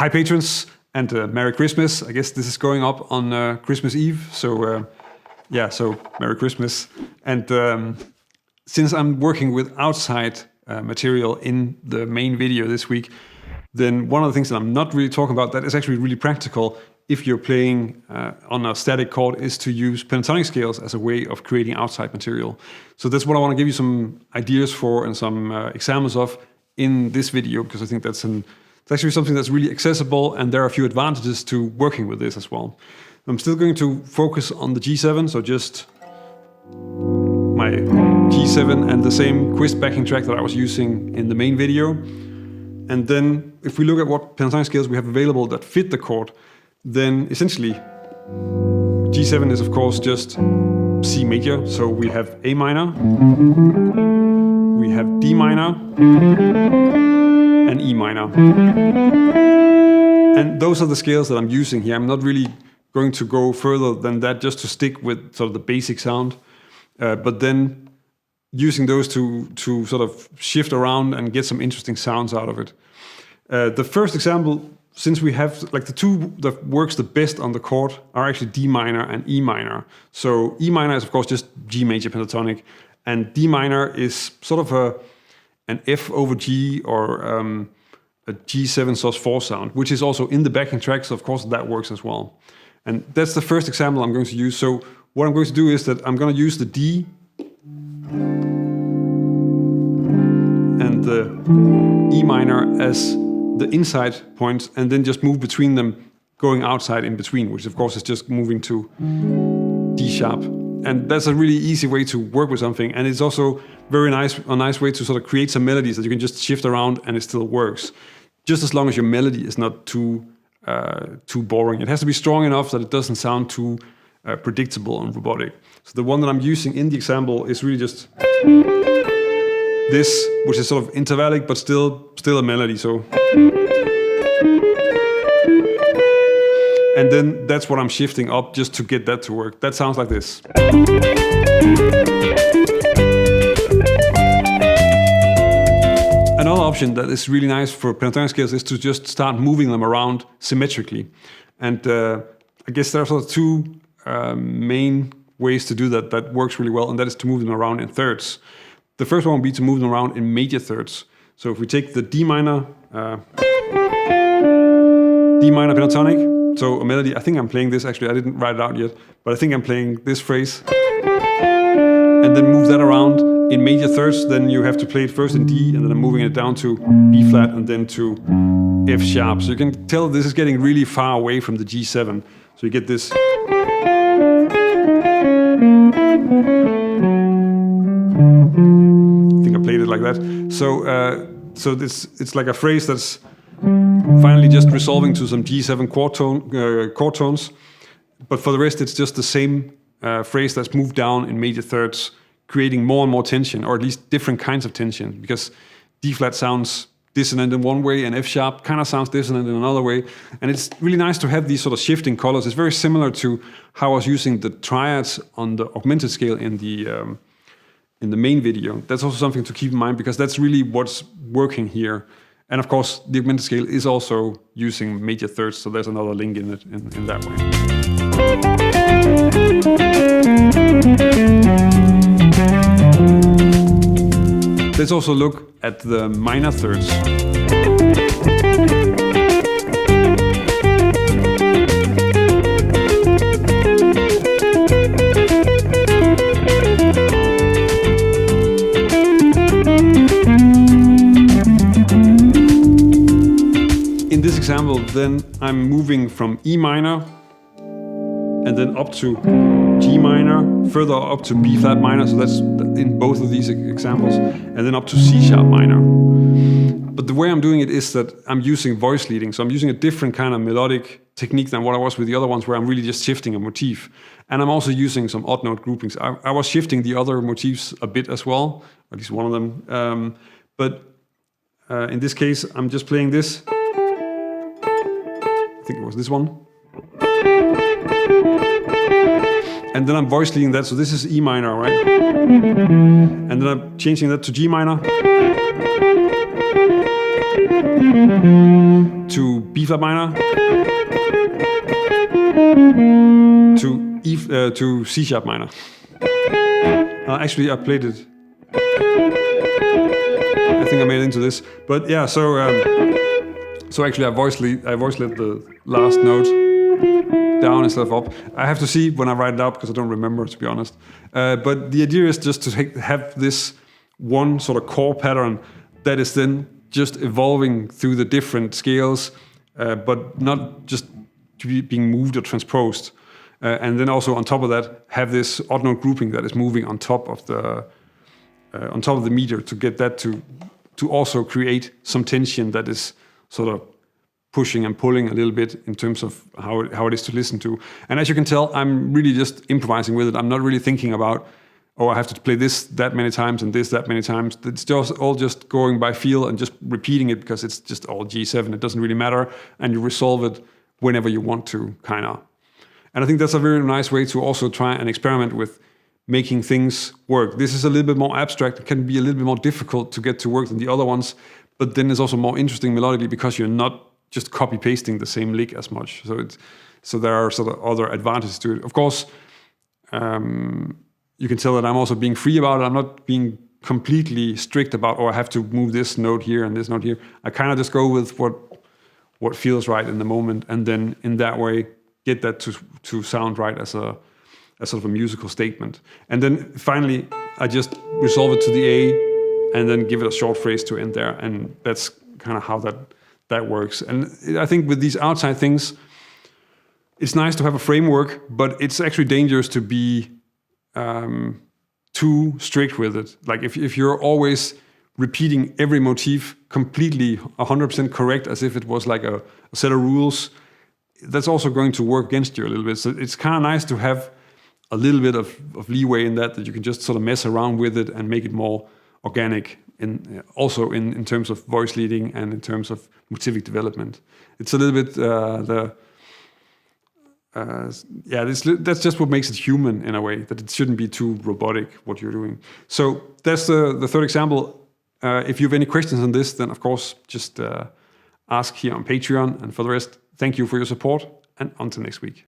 Hi patrons, and Merry Christmas. I guess this is going up on Christmas Eve, so so Merry Christmas. And since I'm working with outside material in the main video this week, then one of the things that I'm not really talking about that is actually really practical if you're playing on a static chord is to use pentatonic scales as a way of creating outside material. So that's what I want to give you some ideas for and some examples of in this video, because I think it's actually something that's really accessible, and there are a few advantages to working with this as well. I'm still going to focus on the G7, so just my G7 and the same quiz backing track that I was using in the main video. And then if we look at what pentatonic scales we have available that fit the chord, then essentially G7 is of course just C major, so we have A minor, we have D minor, and E minor. And those are the scales that I'm using here. I'm not really going to go further than that, just to stick with sort of the basic sound, but then using those to sort of shift around and get some interesting sounds out of it. The first example, since we have like the two that works the best on the chord are actually D minor and E minor. So E minor is of course just G major pentatonic, and D minor is sort of an F over G or a G7 sus4 sound, which is also in the backing track, so of course that works as well. And that's the first example I'm going to use. So what I'm going to do is that I'm going to use the D and the E minor as the inside points, and then just move between them, going outside in between, which of course is just moving to D sharp. And that's a really easy way to work with something, and it's also a nice way to sort of create some melodies that you can just shift around and it still works, just as long as your melody is not too boring. It has to be strong enough that it doesn't sound too predictable and robotic. So the one that I'm using in the example is really just this, which is sort of intervallic but still a melody. So, and then that's what I'm shifting up just to get that to work. That sounds like this. Another option that is really nice for pentatonic scales is to just start moving them around symmetrically. And I guess there are sort of two main ways to do that works really well, and that is to move them around in thirds. The first one would be to move them around in major thirds. So if we take the D minor pentatonic, so a melody, I think I'm playing this actually, I didn't write it out yet, but I think I'm playing this phrase, and then move that around in major thirds. Then you have to play it first in D, and then I'm moving it down to B flat and then to F sharp. So you can tell this is getting really far away from the G7. So you get this. I think I played it like that. So it's like a phrase that's finally just resolving to some G7 chord tones, but for the rest it's just the same phrase that's moved down in major thirds, creating more and more tension, or at least different kinds of tension, because D flat sounds dissonant in one way and F sharp kind of sounds dissonant in another way. And it's really nice to have these sort of shifting colors. It's very similar to how I was using the triads on the augmented scale in the main video. That's also something to keep in mind, because that's really what's working here. And of course, the augmented scale is also using major thirds, so there's another link in it in that way. Let's also look at the minor thirds. In this example, then I'm moving from E minor and then up to G minor, further up to B flat minor, so that's in both of these examples, and then up to C sharp minor. But the way I'm doing it is that I'm using voice leading, so I'm using a different kind of melodic technique than what I was with the other ones, where I'm really just shifting a motif. And I'm also using some odd note groupings. I was shifting the other motifs a bit as well, at least one of them. But in this case, I'm just playing this. I think it was this one. And then I'm voice leading that, so this is E minor, right? And then I'm changing that to G minor, to B flat minor to C sharp minor. Actually, I played it. I think I made it into this, but yeah. So actually, I voice let the last note down instead of up. I have to see when I write it out because I don't remember, to be honest. But the idea is just to have this one sort of core pattern that is then just evolving through the different scales, but not just being moved or transposed. And then also on top of that, have this odd note grouping that is moving on top of the meter to get that to also create some tension that is sort of pushing and pulling a little bit in terms of how it is to listen to. And as you can tell, I'm really just improvising with it. I'm not really thinking about, oh, I have to play this that many times and this that many times. It's just all just going by feel and just repeating it because it's just all G7. It doesn't really matter, and you resolve it whenever you want to, kind of. And I think that's a very nice way to also try and experiment with making things work. This is a little bit more abstract. It can be a little bit more difficult to get to work than the other ones, but then it's also more interesting melodically because you're not just copy-pasting the same lick as much. So there are sort of other advantages to it. Of course, you can tell that I'm also being free about it. I'm not being completely strict about, oh, I have to move this note here and this note here. I kind of just go with what feels right in the moment, and then in that way get that to sound right as sort of a musical statement. And then finally, I just resolve it to the A and then give it a short phrase to end there. And that's kind of how that works. And I think with these outside things, it's nice to have a framework, but it's actually dangerous to be too strict with it. Like if you're always repeating every motif completely 100% correct as if it was like a set of rules, that's also going to work against you a little bit. So it's kind of nice to have a little bit of leeway in that you can just sort of mess around with it and make it more organic, also in terms of voice leading and in terms of motivic development. It's a little bit that's just what makes it human in a way, that it shouldn't be too robotic what you're doing. So that's the third example. If you have any questions on this, then of course just ask here on Patreon. And for the rest, thank you for your support, and until next week.